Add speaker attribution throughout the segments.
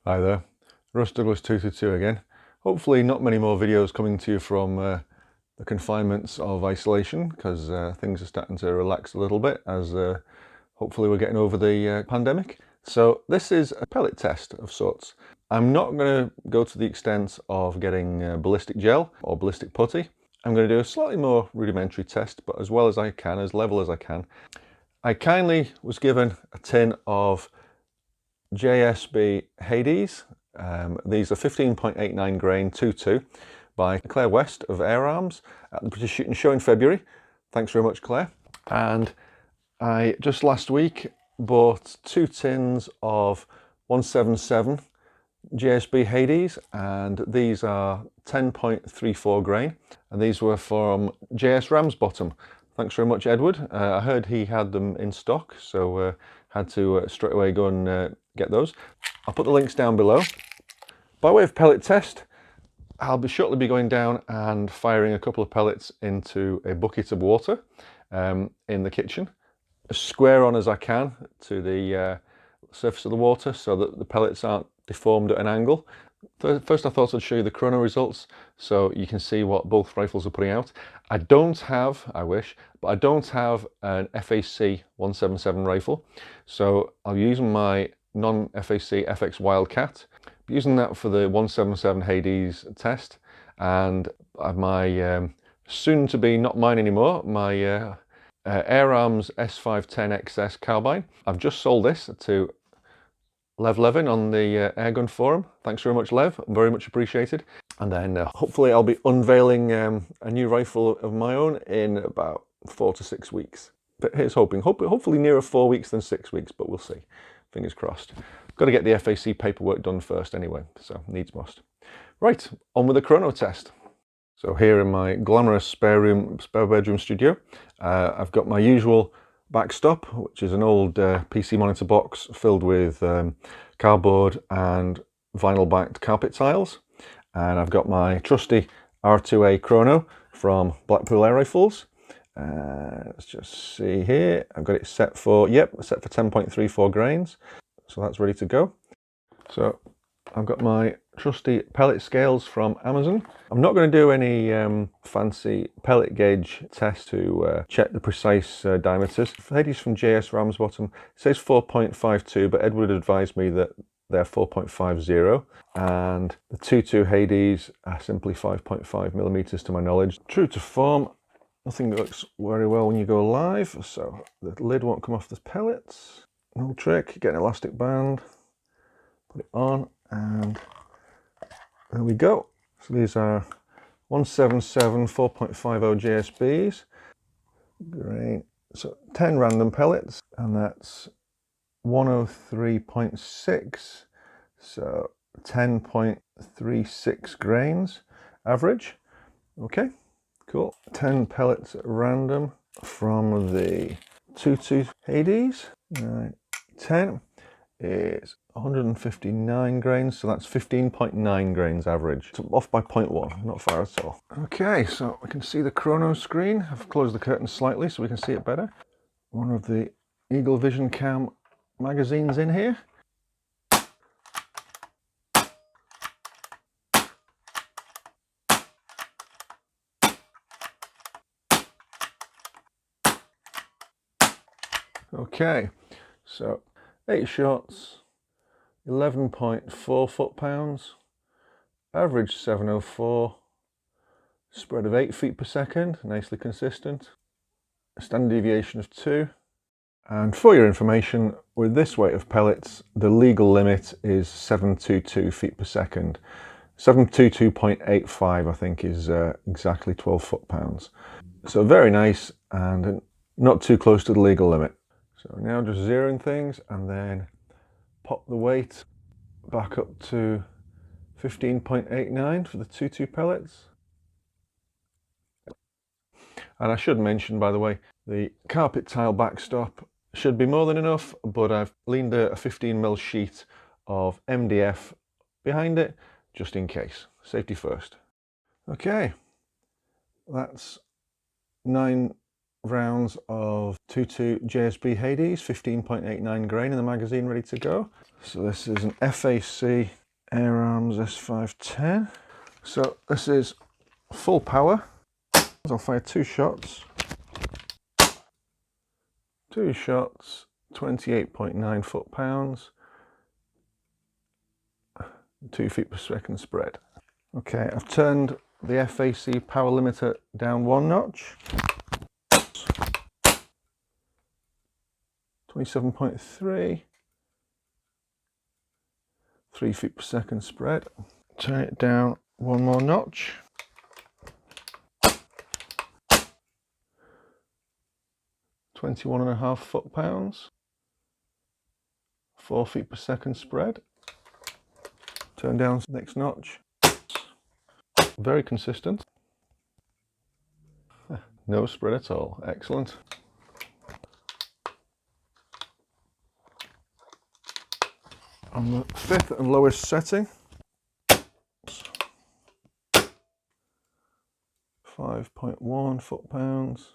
Speaker 1: Hi there, Russ Douglas 222 again. Hopefully not many more videos coming to you from the confinements of isolation, because things are starting to relax a little bit as hopefully we're getting over the pandemic. So this is a pellet test of sorts. I'm not going to go to the extent of getting ballistic gel or ballistic putty. I'm going to do a slightly more rudimentary test, but as well as I can, as level as I can. I kindly was given a tin of JSB Hades. These are 15.89 grain 2-2 by Claire West of Air Arms at the British Shooting Show in February. Thanks very much, Claire. And I just last week bought 2 tins of 177 JSB Hades, and these are 10.34 grain, and these were from JS Ramsbottom. Thanks very much, Edward. I heard he had them in stock, so had to straight away go and get those. I'll put the links down below. By way of pellet test, I'll shortly be going down and firing a couple of pellets into a bucket of water in the kitchen, as square on as I can to the surface of the water so that the pellets aren't deformed at an angle. First I thought I'd show you the Chrono results so you can see what both rifles are putting out. I don't have, I wish, but I don't have an FAC 177 rifle, so I'll be using my non-FAC FX Wildcat. I'm using that for the 177 Hades test, and my soon to be, not mine anymore, my Air Arms S510 XS carbine. I've just sold this to Lev Levin on the Airgun forum. Thanks very much, Lev, very much appreciated. And then hopefully I'll be unveiling a new rifle of my own in about 4 to 6 weeks. But here's hoping, hopefully nearer 4 weeks than 6 weeks, but we'll see. Fingers crossed. Got to get the FAC paperwork done first anyway, so needs must. Right, on with the Chrono test. So here in my glamorous spare bedroom studio, I've got my usual backstop, which is an old PC monitor box filled with cardboard and vinyl backed carpet tiles. And I've got my trusty R2A Chrono from Blackpool Air Rifles. Let's just see here. I've got it set for, set for 10.34 grains. So that's ready to go. So I've got my trusty pellet scales from Amazon. I'm not going to do any fancy pellet gauge test to check the precise diameters. Hades from JS Ramsbottom says 4.52, but Edward advised me that they're 4.50, and the 2-2 Hades are simply 5.5 millimeters to my knowledge. True to form, nothing looks very well when you go live, so the lid won't come off the pellets. No trick, get an elastic band, put it on, and there we go. So these are 177 4.50 JSBs. Great. So 10 random pellets, and that's 103.6. So 10.36 grains average. Okay, cool. 10 pellets at random from the 2-2 Hades. Right. 10 is 159 grains, so that's 15.9 grains average. So off by 0.1, not far at all. Okay, so we can see the Chrono screen. I've closed the curtain slightly so we can see it better. One of the Eagle Vision Cam magazines in here. Okay, so 8 shots, 11.4 foot-pounds, average 704, spread of 8 feet per second, nicely consistent, a standard deviation of 2. And for your information, with this weight of pellets, the legal limit is 722 feet per second. 722.85, I think, is exactly 12 foot-pounds. So very nice and not too close to the legal limit. So now just zeroing things and then pop the weight back up to 15.89 for the 2-2 pellets. And I should mention, by the way, the carpet tile backstop should be more than enough, but I've leaned a 15mm sheet of MDF behind it just in case. Safety first. Okay, that's 9 rounds of 22 JSB Hades, 15.89 grain in the magazine, ready to go. So this is an FAC Air Arms S510. So this is full power. I'll fire 2 shots. 2 shots, 28.9 foot-pounds, 2 feet per second spread. Okay, I've turned the FAC power limiter down 1 notch. 27.3, 3 feet per second spread. Turn it down 1 more notch. 21.5 foot-pounds, 4 feet per second spread. Turn down next notch. Very consistent. No spread at all. Excellent. On the 5th and lowest setting, 5.1 foot-pounds.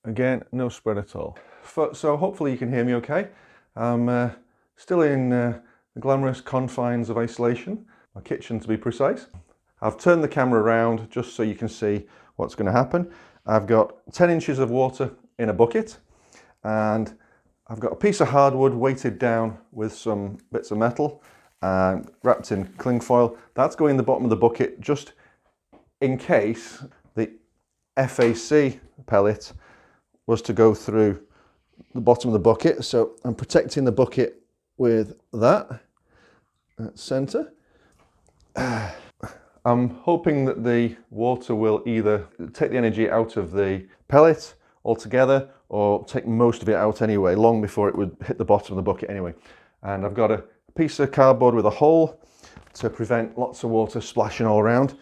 Speaker 1: Again, no spread at all. So hopefully you can hear me okay. I'm still in the glamorous confines of isolation, my kitchen to be precise. I've turned the camera around just so you can see what's going to happen. I've got 10 inches of water in a bucket, and I've got a piece of hardwood weighted down with some bits of metal and wrapped in cling foil. That's going in the bottom of the bucket just in case the FAC pellet was to go through the bottom of the bucket. So I'm protecting the bucket with that at center. I'm hoping that the water will either take the energy out of the pellet altogether or take most of it out anyway, long before it would hit the bottom of the bucket anyway. And I've got a piece of cardboard with a hole to prevent lots of water splashing all around.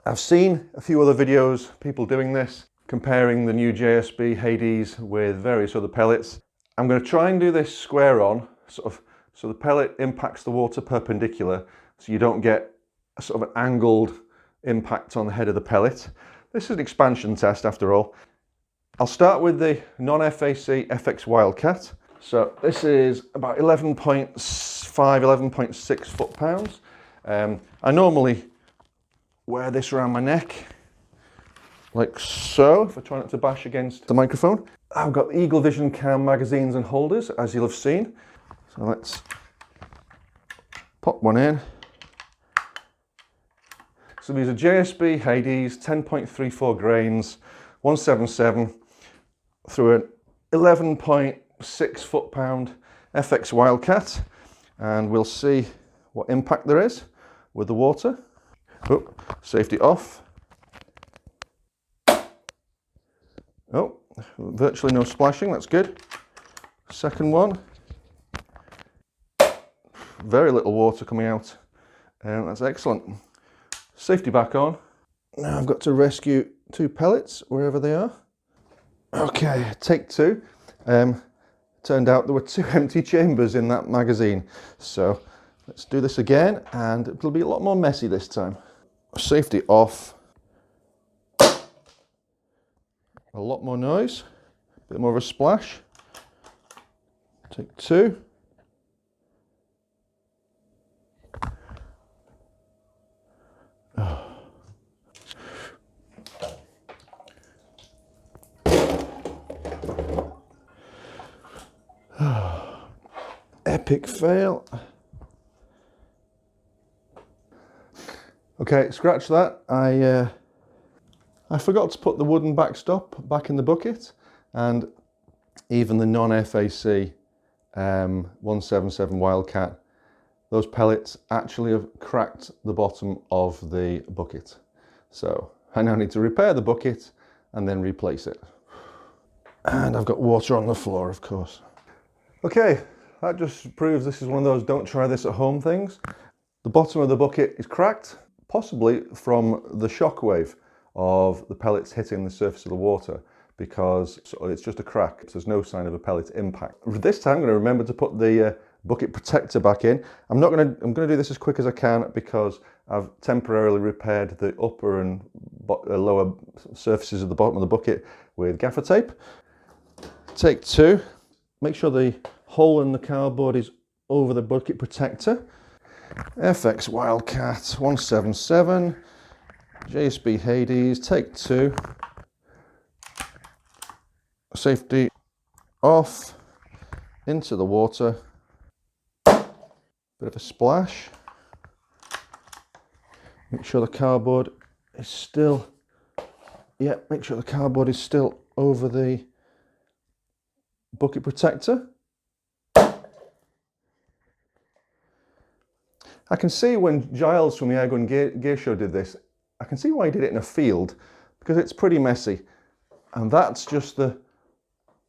Speaker 1: I've seen a few other videos, people doing this, comparing the new JSB Hades with various other pellets. I'm going to try and do this square on, so the pellet impacts the water perpendicular, so you don't get a sort of an angled impact on the head of the pellet. This is an expansion test after all. I'll start with the non-FAC FX Wildcat. So this is about 11.5, 11.6 foot-pounds. I normally wear this around my neck, like so, if I try not to bash against the microphone. I've got the Eagle Vision Cam magazines and holders, as you'll have seen. So let's pop one in. So these are JSB Hades, 10.34 grains, 177 through an 11.6 foot-pound FX Wildcat, and we'll see what impact there is with the water. Oh, safety off. Oh, virtually no splashing, that's good. Second one. Very little water coming out, and that's excellent. Safety back on. Now I've got to rescue 2 pellets, wherever they are. Okay, take 2. Turned out there were 2 empty chambers in that magazine. So let's do this again, and it'll be a lot more messy this time. Safety off. A lot more noise, a bit more of a splash. Take 2. Epic fail. Okay, scratch that. I forgot to put the wooden backstop back in the bucket, and even the non-FAC 177 Wildcat, those pellets actually have cracked the bottom of the bucket. So I now need to repair the bucket and then replace it. And I've got water on the floor, of course. Okay, that just proves this is one of those don't try this at home things. The bottom of the bucket is cracked, possibly from the shock wave of the pellets hitting the surface of the water, because it's just a crack. There's no sign of a pellet impact. This time I'm going to remember to put the bucket protector back in. I'm going to do this as quick as I can because I've temporarily repaired the upper and lower surfaces of the bottom of the bucket with gaffer tape. Take 2. Make sure the hole in the cardboard is over the bucket protector. FX Wildcat 177, JSB Hades, take 2. Safety off, into the water. Bit of a splash. Make sure the cardboard is still, make sure the cardboard is still over the bucket protector. I can see when Giles from the Airgun Gear Show did this, I can see why he did it in a field, because it's pretty messy. And that's just the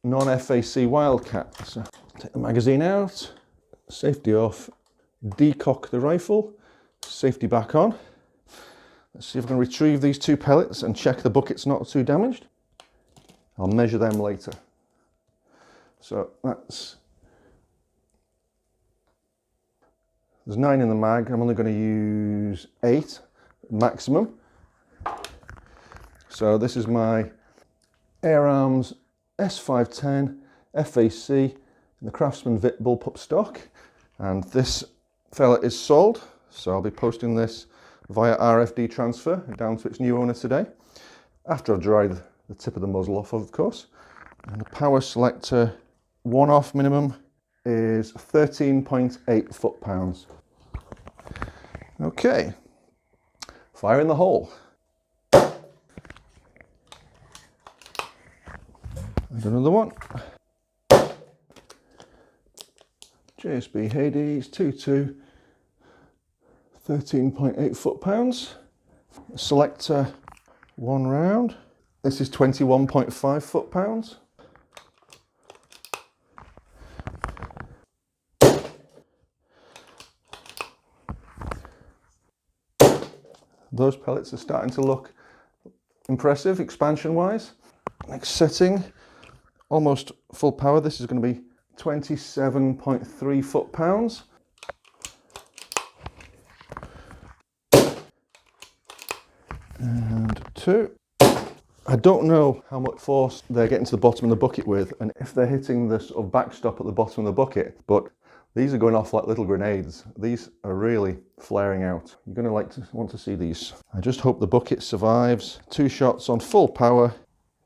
Speaker 1: non-FAC Wildcat. So take the magazine out, safety off, decock the rifle, safety back on. Let's see if I can retrieve these 2 pellets and check the bucket's not too damaged. I'll measure them later. So there's 9 in the mag. I'm only going to use 8 maximum. So this is my Air Arms S510 FAC in the Craftsman Vit bullpup stock, and this fella is sold, so I'll be posting this via RFD transfer down to its new owner today, after I've dried the tip of the muzzle off, of course. And the power selector one-off minimum is 13.8 foot-pounds. Okay, fire in the hole. And another one. JSB Hades 22, 13.8 foot-pounds. Selector 1 round. This is 21.5 foot-pounds. Those pellets are starting to look impressive expansion-wise. Next setting, almost full power. This is going to be 27.3 foot-pounds. And 2. I don't know how much force they're getting to the bottom of the bucket with, and if they're hitting the sort of backstop at the bottom of the bucket, but these are going off like little grenades. These are really flaring out. You're going to want to see these. I just hope the bucket survives. 2 shots on full power,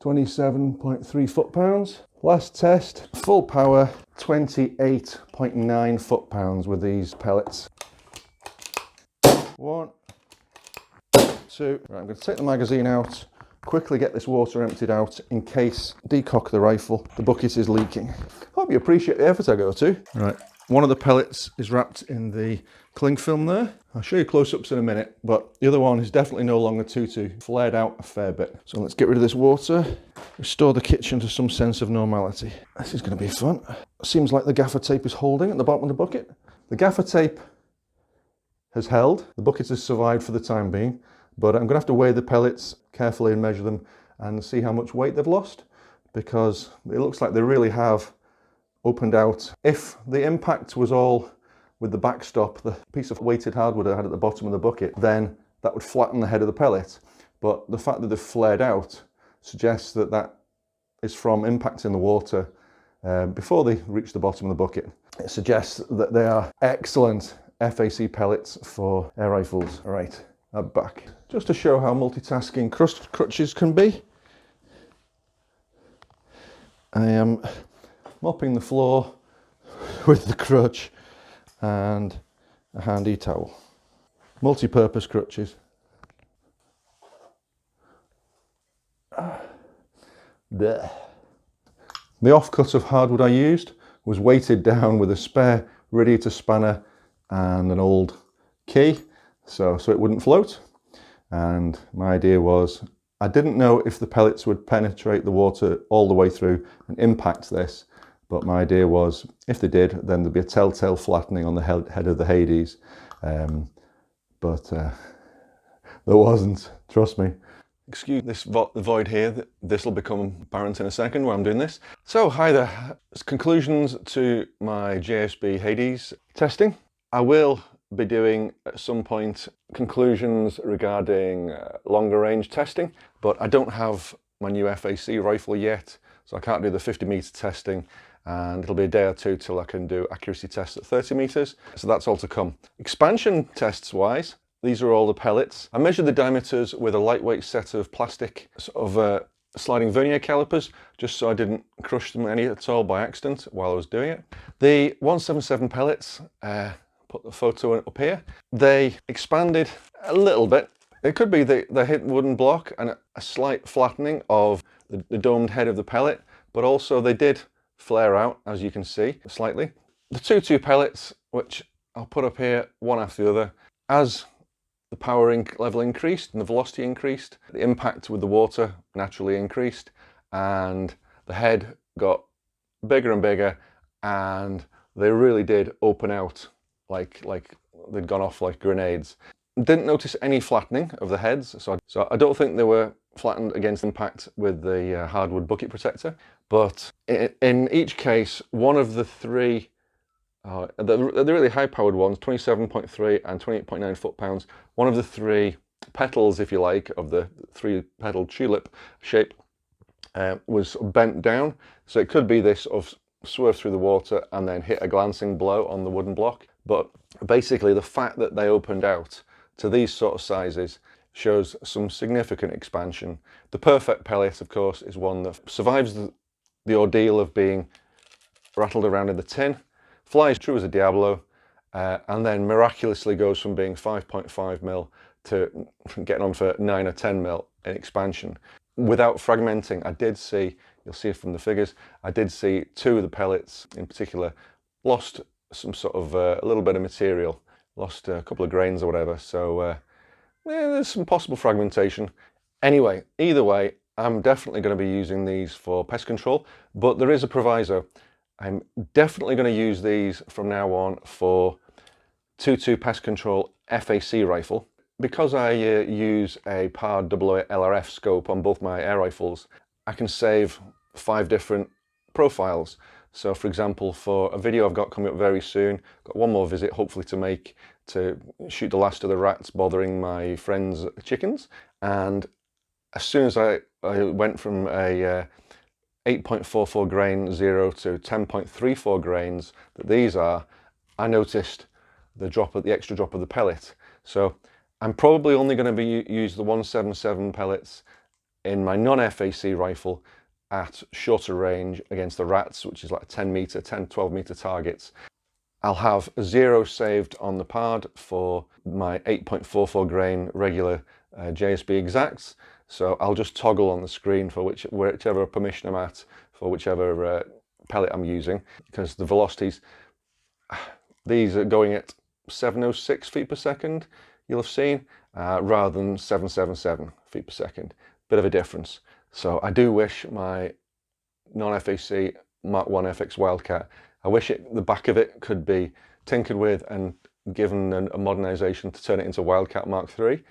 Speaker 1: 27.3 foot-pounds. Last test, full power, 28.9 foot-pounds with these pellets. 1, 2. Right, I'm going to take the magazine out, quickly get this water emptied out in case, decock the rifle, the bucket is leaking. Hope you appreciate the effort I go to. Right, one of the pellets is wrapped in the cling film there. I'll show you close-ups in a minute, but the other one is definitely no longer tutu, flared out a fair bit. So let's get rid of this water, restore the kitchen to some sense of normality. This is going to be fun. Seems like the gaffer tape is holding at the bottom of the bucket. The gaffer tape has held, the bucket has survived for the time being, but I'm going to have to weigh the pellets carefully and measure them and see how much weight they've lost, because it looks like they really have opened out. If the impact was all with the backstop, the piece of weighted hardwood I had at the bottom of the bucket, then that would flatten the head of the pellet. But the fact that they've flared out suggests that that is from impact in the water before they reach the bottom of the bucket. It suggests that they are excellent FAC pellets for air rifles. All right, I'm back. Just to show how multitasking crutches can be, I am mopping the floor with the crutch and a handy towel. Multi-purpose crutches. The offcut of hardwood I used was weighted down with a spare radiator spanner and an old key, so it wouldn't float. And my idea was, I didn't know if the pellets would penetrate the water all the way through and impact this, but my idea was, if they did, then there'd be a telltale flattening on the head of the Hades. But there wasn't, trust me. Excuse this void here, this will become apparent in a second while I'm doing this. So, hi there. Conclusions to my JSB Hades testing. I will be doing at some point conclusions regarding longer range testing, but I don't have my new FAC rifle yet, so I can't do the 50-meter testing, and it'll be a day or two till I can do accuracy tests at 30 meters. So that's all to come. Expansion tests wise, these are all the pellets. I measured the diameters with a lightweight set of plastic sort of sliding vernier calipers, just so I didn't crush them any at all by accident while I was doing it. The 177 pellets, put the photo up here, they expanded a little bit. It could be they hit wooden block and a slight flattening of the domed head of the pellet, but also they did flare out, as you can see, slightly. The 2-2 pellets, which I'll put up here one after the other, as the power level increased and the velocity increased, the impact with the water naturally increased, and the head got bigger and bigger, and they really did open out like they'd gone off like grenades. Didn't notice any flattening of the heads, so I don't think they were flattened against impact with the hardwood bucket protector. But in each case, one of the three, the really high-powered ones, 27.3 and 28.9 foot-pounds, one of the three petals, if you like, of the three-petaled tulip shape was bent down. So it could be this sort of swerve through the water and then hit a glancing blow on the wooden block. But basically, the fact that they opened out to these sort of sizes shows some significant expansion. The perfect pellet, of course, is one that survives the ordeal of being rattled around in the tin, flies true as a Diablo, and then miraculously goes from being 5.5 mil to getting on for 9 or 10 mil in expansion without fragmenting. I did see, you'll see from the figures, I did see two of the pellets in particular lost some sort of a little bit of material, lost a couple of grains or whatever, so there's some possible fragmentation. Anyway, either way, I'm definitely going to be using these for pest control, but there is a proviso. I'm definitely going to use these from now on for 2-2 pest control FAC rifle. Because I use a PARD 008 LRF scope on both my air rifles, I can save 5 different profiles. So for example, for a video I've got coming up very soon, got one more visit hopefully to make to shoot the last of the rats bothering my friend's chickens. And as soon as I went from a 8.44 grain 0 to 10.34 grains that these are, I noticed the extra drop of the pellet. So I'm probably only going to be use the 177 pellets in my non-FAC rifle at shorter range against the rats, which is like 10-12 meter targets. I'll have 0 saved on the PARD for my 8.44 grain regular JSB exacts. So I'll just toggle on the screen for whichever permission I'm at for whichever pellet I'm using, because the velocities, these are going at 706 feet per second, you'll have seen, rather than 777 feet per second. Bit of a difference. So I do wish my non-FAC Mark 1 FX Wildcat, I wish the back of it could be tinkered with and given a modernization to turn it into Wildcat Mark 3,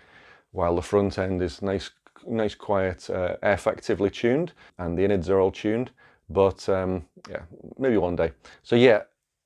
Speaker 1: while the front end is nice quiet, air-effectively tuned, and the innards are all tuned. But yeah, maybe one day. So yeah,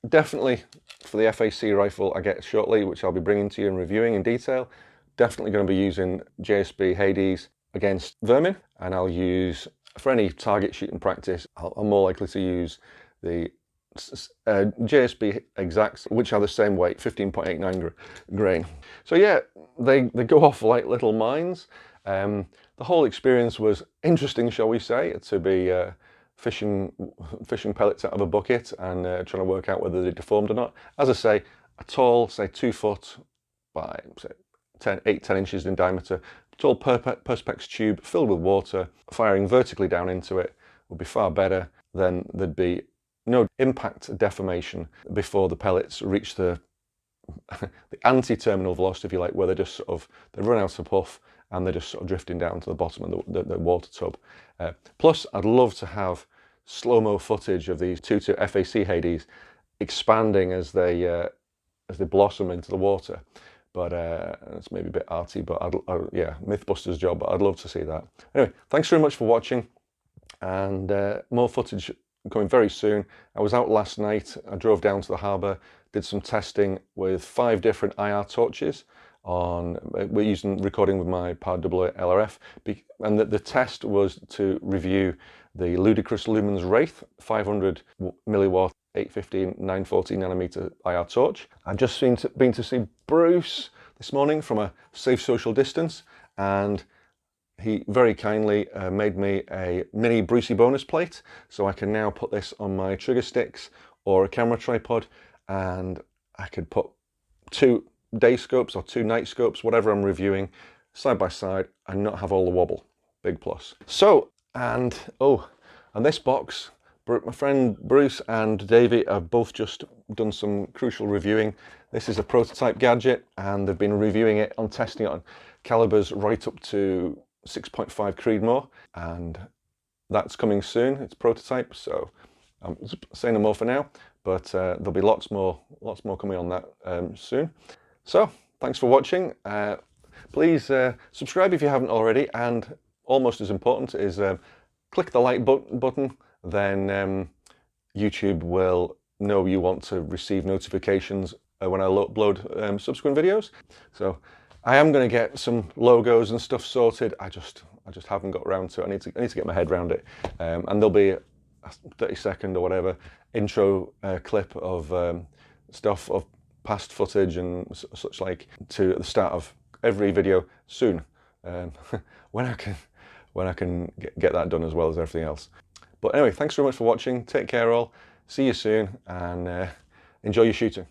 Speaker 1: definitely for the FAC rifle I get shortly, which I'll be bringing to you and reviewing in detail, definitely going to be using JSB Hades against vermin, and I'll use, for any target shooting practice, I'm more likely to use the JSB exacts, which are the same weight, 15.89 grain. So yeah, they go off like little mines. The whole experience was interesting, shall we say, to be fishing pellets out of a bucket and trying to work out whether they deformed or not. As I say, a tall, say 2 foot by say 8-10 inches in diameter, tall perspex tube filled with water, firing vertically down into it would be far better than there'd be no impact deformation before the pellets reach the anti-terminal velocity, if you like, where they just they run out of puff and they're just sort of drifting down to the bottom of the water tub. Plus, I'd love to have slow-mo footage of these 2-2 FAC Hades expanding as they blossom into the water. But it's maybe a bit arty, but yeah, Mythbusters job, but I'd love to see that. Anyway, thanks very much for watching, and more footage coming very soon. I was out last night, I drove down to the harbour, did some testing with 5 different IR torches we're using recording with my Power LRF, and the test was to review the Ludicrous Lumens Wraith 500 milliwatt 815 940 nanometer IR torch. I've just been to see Bruce this morning from a safe social distance, and he very kindly made me a mini Brucey bonus plate, so I can now put this on my trigger sticks or a camera tripod, and I could put 2 day scopes or 2 night scopes, whatever I'm reviewing, side by side and not have all the wobble. Big plus. So, and this box, my friend Bruce and Davey have both just done some crucial reviewing. This is a prototype gadget, and they've been reviewing it on testing it on calibers right up to 6.5 Creedmoor, and that's coming soon. It's prototype, so I'm saying no more for now, but there'll be lots more coming on that soon. So thanks for watching. Please subscribe if you haven't already, and almost as important is click the like button. Then YouTube will know you want to receive notifications when I upload subsequent videos. So I am going to get some logos and stuff sorted. I just haven't got around to it. I need to get my head around it. And there'll be a 30-second or whatever intro clip of stuff of past footage and such like to the start of every video soon, when I can get that done as well as everything else. But anyway, thanks very much for watching. Take care all. See you soon, and enjoy your shooting.